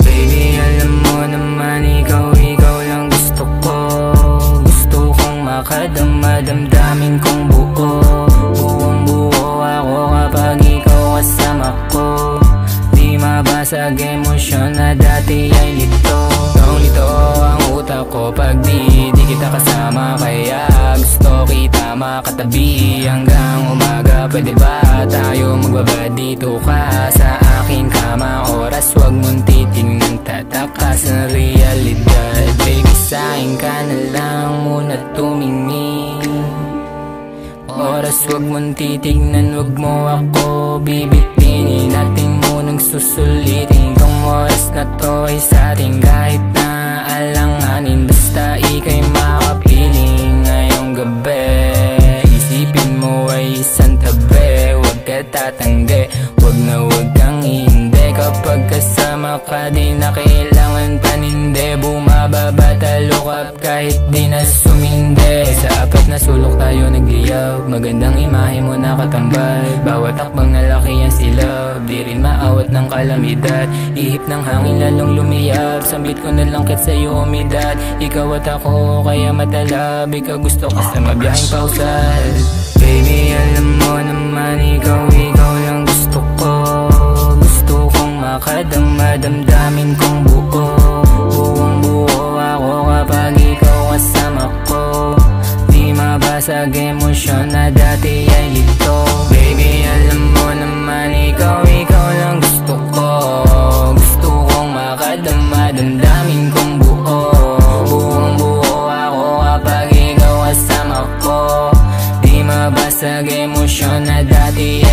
Baby, alam mo naman ikaw lang gusto ko. Gusto kong makadama damdamin kong buo. Buong buo ako kapag ikaw kasama ko. Di mabasag emosyon na dati ay lito. Lito ang utak ko pag di kita kasama. Kaya gusto kita makatabi hanggang umaga. Pwede ba tayo magbaba dito ka sa aking kama? Oras wag mong titignan, tatakas ng realidad. Baby, sa'kin ka na lang muna tumingin. Oras wag mong titignan, wag mo ako bibitinin. Natin munang susulitin kung oras na to ay sa'tin. Kahit na alanganin, basta ika'y makapiling. Ngayong gabi, isipin mo ay isang tabi. Huwag ka tatanggi, huwag na huwag kang hindi. Kapag kasama ka, di na kailangan paninde. Bumababa, talukap kahit di na sumindi. Sa apat na sulok tayo nagliyab, magandang imahe mo nakatambay. Bawat takbang nalaki ang silab, di rin maawat ng kalamidad. Ihip ng hangin lalong lumiyab, sambit ko na lang kit sa'yo umidad. Ikaw at ako kaya matalab, ikaw gusto ko sa mabiyahing pausal. Baby, alam mo naman ikaw lang gusto ko. Gusto kong makadama damdamin kong buo. Buong buo ako kapag ikaw kasama ko. Di mabasag emosyon na dati ay lito. Baby, alam mo naman ikaw lang gusto ko. Gusto kong makadama damdamin kong buo. Buong buo ako kapag ikaw kasama ko. Di mabasag emosyon na dati